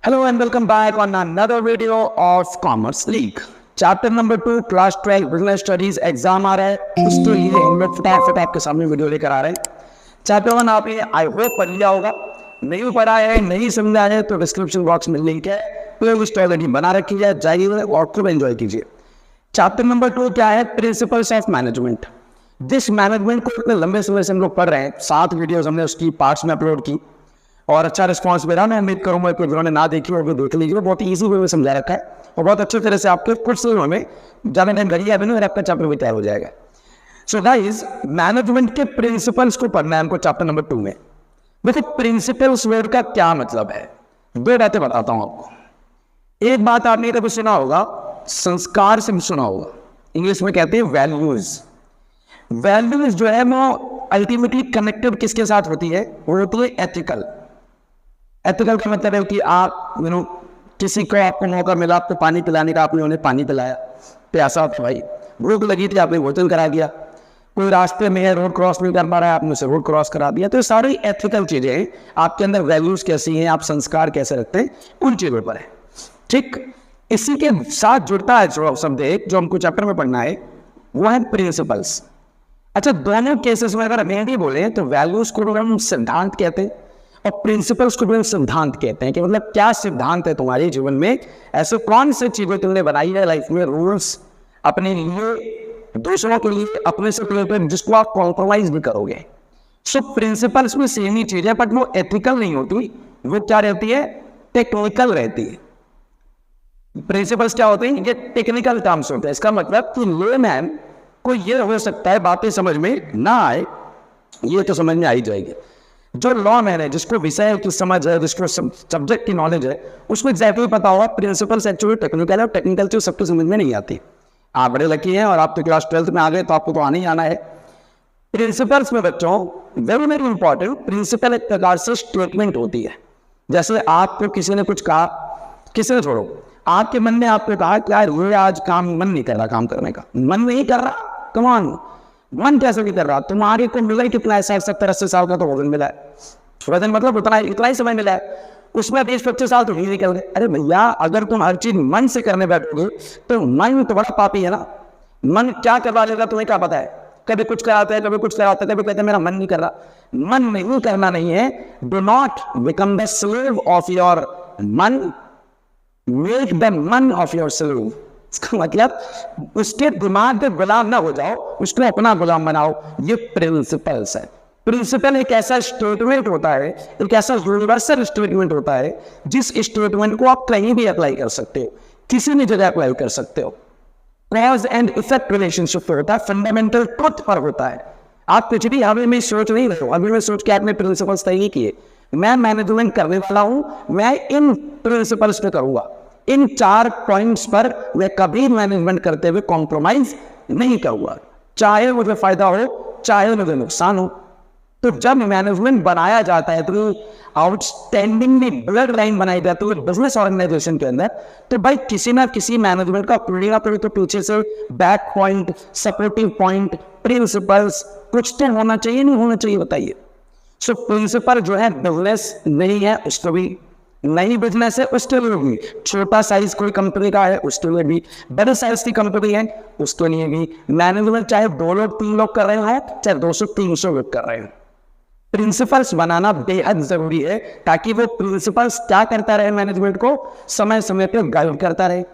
Hello and welcome back on another video of Commerce League. Chapter number 2 class 12 business studies exam आ रहा है, उसके लिए हम लोग फटाफट आपके सामने वीडियो लेकर आ रहे हैं। चैप्टर 1 आपने आई होप पढ़ लिया होगा, नहीं पढ़ा है नहीं समझा है तो डिस्क्रिप्शन बॉक्स में लिंक है, प्लेलिस्ट ऑलरेडी बना रखी है, जाइए और खूब एंजॉय कीजिए। चैप्टर नंबर 2 क्या है? Principles of management. जिस मैनेजमेंट को इतने लंबे समय से हम लोग पढ़ रहे हैं, 7 वीडियोज हमने उसकी पार्ट्स में अपलोड की और अच्छा रिस्पॉन्स मिला। मैं उम्मीद करूँगा कि जिन्होंने ना देखी और देख लीजिए, बहुत ईजी वे में समझा रखा है और बहुत अच्छी तरह से आपके कुछ समय में ज़्यादा टाइम लगी है और आपका चैप्टर भी तैयार हो जाएगा। सो गाइस, मैनेजमेंट के प्रिंसिपल्स को पढ़ना है हमको चैप्टर नंबर 2 में। देखिए प्रिंसिपल्स वर्ड का क्या मतलब है, दो बातें बताता हूँ आपको। एक बात आपने कभी सुना होगा, संस्कार से भी सुना होगा, इंग्लिश में कहते हैं वैल्यूज। वैल्यूज जो है वो अल्टीमेटली कनेक्टेड किसके साथ होती है? वो होती है एथिकल। एथिकल का मतलब है कि आप किसी को आपको मौका मिला आपको पानी पिलाने का, आपने उन्हें पानी पिलाया, प्यासा भाई, भूख लगी थी आपने भोजन करा दिया, कोई रास्ते में रोड क्रॉस नहीं कर पा रहा है आपने उसे रोड क्रॉस करा दिया। तो सारी एथिकल चीजें हैं, आपके अंदर वैल्यूज कैसी हैं, आप संस्कार कैसे रखते हैं, उन चीजों पर है। ठीक इसी के साथ जुड़ता है जो शब्द एक जो हमको चैप्टर में पढ़ना है, वो है प्रिंसिपल्स। अच्छा, दोनों केसेस में अगर हम बोले तो वैल्यूज को हम सिद्धांत कहते हैं और प्रिंसिपल्स को भी सिद्धांत कहते हैं कि मतलब क्या सिद्धांत है तुम्हारे जीवन में, ऐसे कौन से चीजें तुमने बनाई है लाइफ में, रूल्स अपने लिए, दूसरों के लिए, अपने से रिलेटेड, जिसको आप कॉम्प्रोमाइज भी करोगे। सो प्रिंसिपल्स में सेम ही चीज है, बट वो एथिकल नहीं होती, वो क्या रहती है? टेक्निकल रहती है। प्रिंसिपल्स क्या होते हैं? ये टेक्निकल टर्म्स होते हैं। इसका मतलब कि लेमैन को ये हो सकता है बातें समझ में ना आए, ये तो समझ में आ ही जाएगी। जो लॉ मैन है, जिसको विषय की समझ है, जिसको सब्जेक्ट की नॉलेज है, उसको एग्जैक्टली पता होगा प्रिंसिपल्स एक्चुअली टेक्निकल है और टेक्निकल चीज सबको समझ में नहीं आती। आप बड़े लकी हैं और आप तो क्लास 12 में आ गए तो आपको तो आना ही आना है। प्रिंसिपल्स में बच्चों वेरी वेरी इंपॉर्टेंट, प्रिंसिपल एक प्रकार से स्टेटमेंट होती है। जैसे आपको किसी ने कुछ कहा, किसी ने छोड़ो, आपके मन में आपने कहा कि यार वो आज काम मन नहीं कर रहा, काम करने का मन नहीं कर रहा, कम ऑन, मन कैसे नहीं कर रहा? तुम्हारे को मिला ही कितना है? 60-70-80 साल का तो वजन मिला है, वजन मतलब उतना इतना ही समय मिला है, उसमें 20-25 साल तो नहीं निकल गए। अरे भैया, अगर तुम हर चीज मन से करने बैठोगे तो मन तो बड़ा पापी है ना। मन क्या करवा लेगा तुम्हें क्या पता है? कभी कुछ कराता है, कभी कुछ कराता है, कभी कहते हैं मेरा मन नहीं कर रहा। मन नहीं करना नहीं है, do not become the slave of your मन, मेक द मन ऑफ योर स्लेव। इसका मतलब उसके दिमाग के गुलाम ना हो जाओ, उसको अपना गुलाम बनाओ। ये प्रिंसिपल्स है। प्रिंसिपल एक ऐसा स्टेटमेंट होता है, एक ऐसा यूनिवर्सल स्टेटमेंट होता है जिस स्टेटमेंट को आप कहीं भी अप्लाई कर सकते हो, किसी भी जगह अप्लाई कर सकते हो। कॉज एंड इफेक्ट रिलेशनशिप होता है, फंडामेंटल ट्रुथ पर होता है। आप कुछ भी अभी में सोच नहीं रहे हो, अभी में सोच के आपने प्रिंसिपल्स तय किए, मैं मैनेजमेंट करने वाला हूं, मैं इन प्रिंसिपल्स पे करूंगा, इन 4 पॉइंट्स पर मैं कभी मैनेजमेंट करते हुए कॉम्प्रोमाइज नहीं करूंगा, चाहे मुझे फायदा हो चाहे मुझे नुकसान हो। तो जब मैनेजमेंट बनाया जाता है तो आउटस्टैंडिंगली ब्लड लाइन बनाई जाती है बिजनेस ऑर्गेनाइजेशन के अंदर, तो भाई किसी ना किसी मैनेजमेंट का तो पीछे से back point, supportive point, principles कुछ तो होना चाहिए, नहीं होना चाहिए बताइए। सो प्रिंसिपल जो है बिजनेस नहीं है उसको भी, नई बिजनेस है उसके लिए भी, छोटा साइज कोई कंपनी का है उसके लिए भी, बड़े साइज की कंपनी है उसके लिए भी, मैनेजमेंट चाहे 2 लोग 3 लोग कर रहे हैं, चाहे 200-300 लोग कर रहे हैं, प्रिंसिपल्स बनाना बेहद जरूरी है ताकि वो प्रिंसिपल्स क्या करता रहे, मैनेजमेंट को समय समय पर गाइड करता रहे।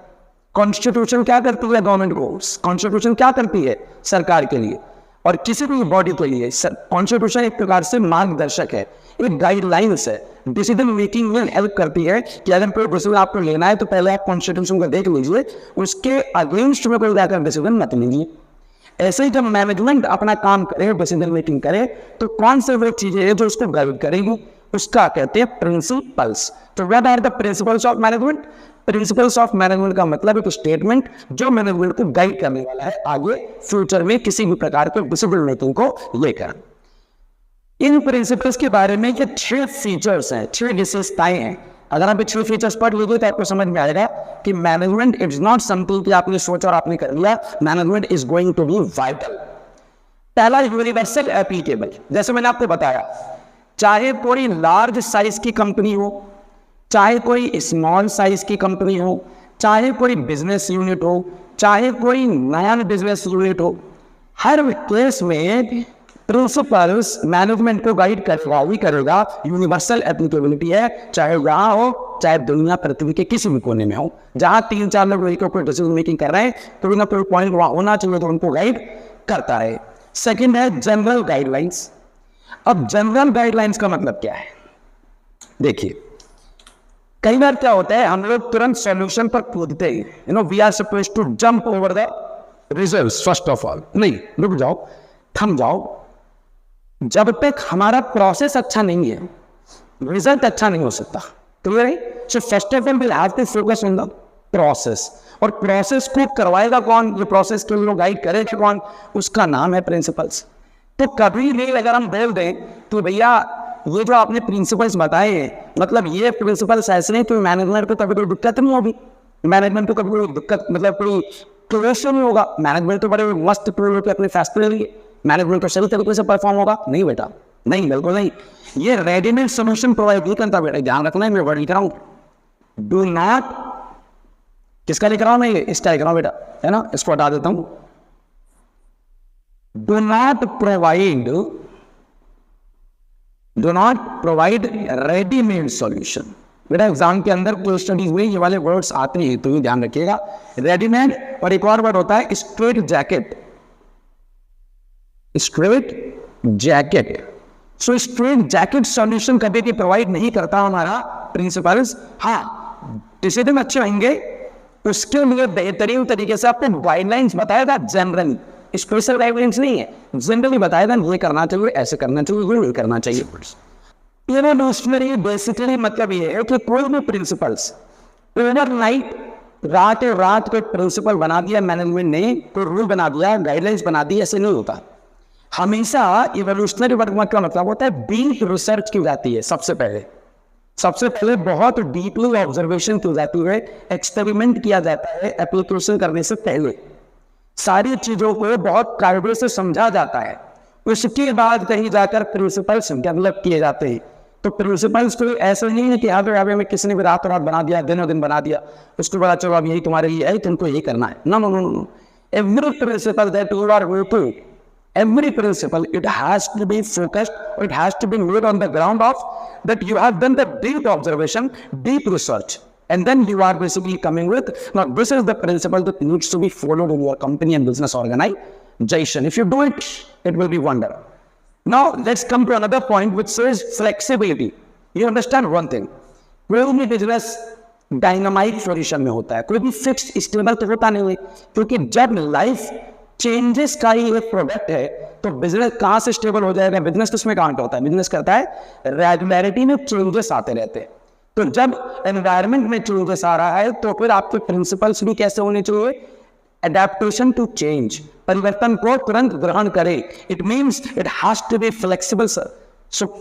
कॉन्स्टिट्यूशन क्या करती है गवर्नमेंट को? कॉन्स्टिट्यूशन क्या करती है सरकार के लिए और किसी भी बॉडी के लिए? कॉन्स्टिट्यूशन एक प्रकार से मार्गदर्शक है, एक गाइडलाइंस है, डिसीजन मेकिंग में हेल्प करती है कि अगर कोई डिसीजन आपको लेना है तो पहले आप कॉन्स्टिट्यूशन को देख लीजिए, उसके अगेंस्ट में कोई जाकर डिसीजन मत लीजिए। ऐसे ही जब मैनेजमेंट अपना काम करे, डिसीजन मेकिंग करे, तो कौन से वो चीजें हैं जो उसको गाइड करेगी, उसका कहते हैं प्रिंसिपल्स। तो what are the principles of management? Principles of management का मतलब है स्टेटमेंट जो मैनेजमेंट को गाइड करने वाला है आगे फ्यूचर में किसी भी प्रकार के डिसीजन मेकिंग को लेकर। इन प्रिंसिपल्स के बारे में ये 6 फीचर्स हैं, 6 विशेषताएं हैं। अगर आप 6 फीचर्स पढ़ लीजिए तो आपको समझ में आएगा कि मैनेजमेंट इज नॉट समथिंग कि आपने सोचा और आपने कर लिया, management is going to be vital. पहला, यूनिवर्सल एप्लीकेबल। जैसे मैंने आपको बताया, चाहे पूरी लार्ज साइज की कंपनी हो, चाहे कोई स्मॉल साइज की कंपनी हो, चाहे कोई बिजनेस यूनिट हो, चाहे कोई नया बिजनेस यूनिट हो, हर केस में प्रिंसिपल्स मैनेजमेंट को गाइड करेगा ही करेगा। यूनिवर्सल एप्लीकेबिलिटी है, चाहे वहाँ हो चाहे दुनिया पृथ्वी के किसी भी कोने में हो, जहाँ 3-4 लोग मिलकर कोई डिसीजन मेकिंग कर रहे हैं तो उनका कोई पॉइंट वहाँ होना चाहिए तो उनको गाइड करता है। सेकंड है जनरल गाइडलाइंस। अब जनरल गाइडलाइंस का मतलब क्या है? देखिए, कई बार क्या होता है, हम लोग तुरंत सॉल्यूशन पर कूदते हैं, we are supposed to jump over the results first of all. नहीं, रुक जाओ, थम जाओ। जब तक हमारा प्रोसेस अच्छा नहीं है, रिजल्ट अच्छा नहीं हो सकता। क्लियर है? So first of all will have to focus on the process. और प्रोसेस को करवाएगा कौन? ये प्रोसेस के लिए गाइड करेगा कौन? उसका नाम है प्रिंसिपल्स। तो कभी भी अगर हम बोल दें तो भैया ये जो आपने प्रिंसिपल्स बताए हैं, मतलब ये प्रिंसिपल्स ऐसे नहीं, तो मैनेजमेंट को कभी कोई दिक्कत नहीं होगी, मैनेजमेंट को कभी कोई दिक्कत मतलब कोई क्वेश्चन नहीं होगा। मैनेजमेंट तो बड़े मस्त पे अपने फैसले लिए, मैनेजमेंट तो सही तरीके से परफॉर्म होगा। नहीं बेटा, नहीं, बिल्कुल नहीं। ये रेडीमेड सोल्यूशन प्रोवाइड नहीं करता बेटा, ध्यान रखना है। मैं वर्ड लिख रहा हूँ, डू नॉट, किसका लिख रहा हूँ मैं? इसका लिख रहा हूँ बेटा, है ना? इसको हटा देता हूँ। Do not provide readymade solution. बेटा एग्जाम के अंदर कोई स्टडीज में ये वाले वर्ड्स आते हैं तो ये ध्यान रखिएगा। रेडीमेड, और एक और वर्ड होता है straight jacket. Straight jacket. So straight jacket solution कभी भी प्रोवाइड नहीं करता हमारा प्रिंसिपल्स। हाँ, डिसीजन अच्छे होंगे, उसके लिए बेहतरीन तरीके से आपको गाइडलाइंस बताया था। जनरल स्पेशल गाइडलाइंस नहीं है, जनरली बताया था ये करना चाहिए, ऐसे करना चाहिए, ये करना चाहिए। इवोल्यूशनरी बेसिकली मतलब ये है कि कोई भी प्रिंसिपल्स ओवरनाइट रात को प्रिंसिपल बना दिया मैनेजमेंट ने, कोई रूल बना दिया, गाइडलाइंस बना दी, ऐसे नहीं होता। हमेशा इवोल्यूशनरी वर्क का मतलब होता है डीप रिसर्च की जाती है। सबसे पहले बहुत डीपली ऑब्जर्वेशन की जाती है, एक्सपेरिमेंट किया जाता है। एप्लीकेशन करने से पहले सारी चीजों को बहुत कायदे से समझा जाता है, उसके बाद कहीं जाकर प्रिंसिपल्स डेवलप किए जाते हैं। तो प्रिंसिपल्स तो ऐसा नहीं है कि यहाँ में किसी ने भी रात बना दिया, दिनों दिन बना दिया, उसके बाद चलो अब यही तुम्हारे लिए है, तुमको यही करना है। No, every principle that you are working, every principle, it has to be focused, or it has to be made on the ground of that you have done the deep observation, deep research, and then you are basically coming with, now this is the principle that needs to be followed in your company and business organization. If you do it, it will be wonder. Now let's come to another point, which is flexibility. You understand one thing, कोई भी business dynamic solution में होता है, कोई भी fixed stable तो होता नहीं है, क्योंकि जब लाइफ चेंजेस का ही एक प्रोडक्ट है तो बिजनेस कहाँ से स्टेबल हो जाएगा? बिजनेस किसमें काउंट होता है? बिजनेस करता है रेगुलरिटी में चेंजेस आते रहते हैं। तो जब एनवायरनमेंट में चेंजेस आ रहा है तो फिर आपके प्रिंसिपल्स भी कैसे होने चाहिए? एडेप्टेशन टू चेंज, परिवर्तन को तुरंत ग्रहण करे। It means it has to be flexible sir. So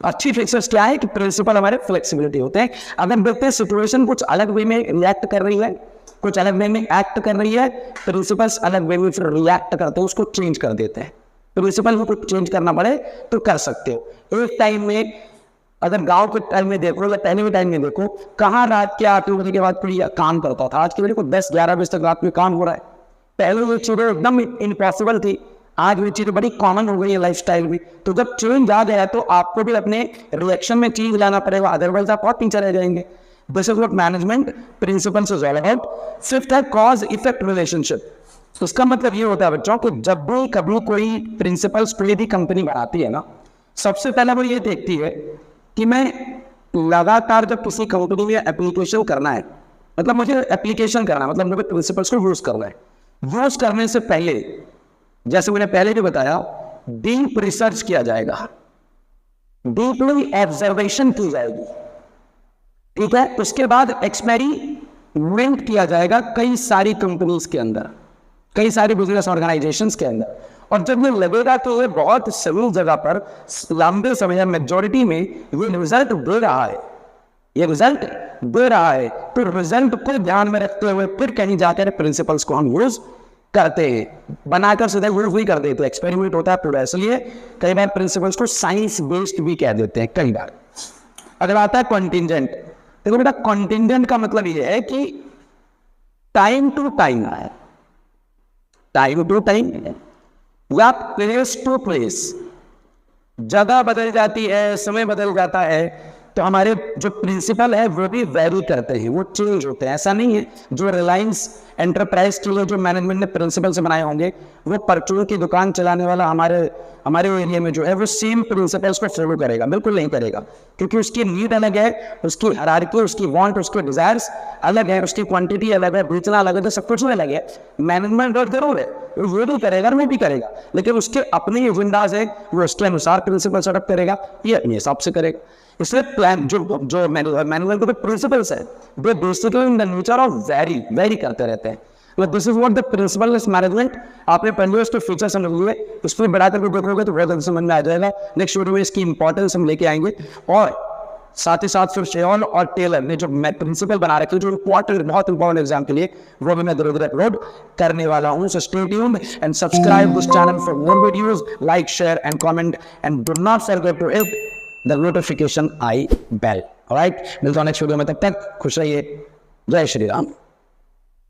अच्छी फीचर्स क्या है कि प्रिंसिपल हमारे फ्लेक्सिबिलिटी होते हैं। अगर देखते हैं सिचुएशन कुछ अलग वे में रिएक्ट कर रही है, कुछ अलग वे में एक्ट कर रही है, प्रिंसिपल्स अलग वे में फिर रिएक्ट करते हैं, उसको चेंज कर देते हैं। प्रिंसिपल को कुछ चेंज करना पड़े तो कर सकते हो। एक टाइम में अगर गांव के टाइम में देखो या पहले के टाइम में देखो, कहाँ रात के 8 बजे के बाद कोई काम करता था। आज के बजे को 10-11 बजे तक रात में काम हो रहा है। पहले वो चीज़ें एकदम इम्पॉसिबल थी, आज वो चीज़ें बड़ी कॉमन हो गई है लाइफ स्टाइल में। तो जब चेंज आ गया तो आपको भी अपने रिएक्शन में चेंज लाना पड़ेगा, अदरवाइज आप और पीछे रह जाएंगे। This is what management principles is all about. Fifth है cause effect relationship. तो उसका मतलब ये होता है बच्चों कि जब भी कभी कोई प्रिंसिपल्स कोई भी कंपनी बनाती है ना, सबसे पहले वो ये देखती है कि मैं लगातार जब किसी कंपनी में एप्लीकेशन करना है, मतलब मुझे एप्लीकेशन करना है, मतलब मुझे प्रिंसिपल्स को यूज करना है। यूज करने से पहले, जैसे मैंने पहले भी बताया, डीप रिसर्च किया जाएगा, डीपली ऑब्जर्वेशन की जाएगी, ठीक है। उसके बाद एक्सपेरिमेंट किया जाएगा कई सारी कंपनीज के अंदर, कई सारी बिजनेस ऑर्गेनाइजेशंस के अंदर। और जब ये लगेगा तो ये बहुत सभी जगह पर लंबे समय मेजोरिटी में ये रिजल्ट दे रहा है, ये रिजल्ट दे रहा है। तो रिजल्ट को ध्यान में रखते हुए फिर कहीं जाकर प्रिंसिपल्स को हम यूज करते हैं, बनाकर सीधे यूज भी कर देते। तो एक्सपेरिमेंट होता है पूरा, इसलिए कई बार प्रिंसिपल्स को साइंस बेस्ड भी कह देते हैं कई बार। अगर आता है कॉन्टिजेंट, देखो बेटा, कॉन्टिंजेंट का मतलब ये है कि टाइम टू टाइम है, टाइम टू टाइम या प्लेस टू प्लेस, जगह बदल जाती है, समय बदल जाता है, तो हमारे जो प्रिंसिपल है वो भी वेरी करते हैं, वो चेंज होते हैं। ऐसा नहीं है जो रिलायंस एंटरप्राइज के लिए जो मैनेजमेंट ने प्रिंसिपल से बनाए होंगे, वो परचून की दुकान चलाने वाला हमारे एरिया में जो है वो सेम प्रिंसिपल्स को फॉलो करेगा? बिल्कुल नहीं करेगा, क्योंकि उसकी नीड अलग है, उसकी हायरार्की, उसकी वांट, उसके डिजायर्स अलग है, उसकी क्वांटिटी अलग है, बेचना अलग है, तो सब कुछ अलग है। मैनेजमेंट और जरूर है, वो भी करेगा, वो भी करेगा, लेकिन उसके अपने एजेंडाज है, वो उसके अनुसार प्रिंसिपल सेटअप करेगा, ये अपने हिसाब से करेगा। इसलिए प्लान जो मैनेजमेंट के प्रिंसिपल्स है वो basically in the nature of very करते रहते हैं। This is what the principle is management. आपने पहले उसके फीचर समझ लिए, उसमें बढ़ा करके देखोगे तो बहुत समझ में आ जाएगा। नेक्स्ट वीडियो में इसकी इंपॉर्टेंस हम लेके आएंगे, और साथ ही साथ फिर शेयन और टेलर ने जो प्रिंसिपल बना रखे, जो इम्पोर्टेंट, बहुत इंपॉर्टेंट एग्जाम के लिए, वो भी मैं धीरे-धीरे अपलोड करने वाला हूँ। So stay tuned and subscribe this channel for more videos, like, share and comment, and do not forget to hit the notification I bell. Alright, मिलता हूं नेक्स्ट वीडियो में, तब तक खुश रहिए। जय श्री राम।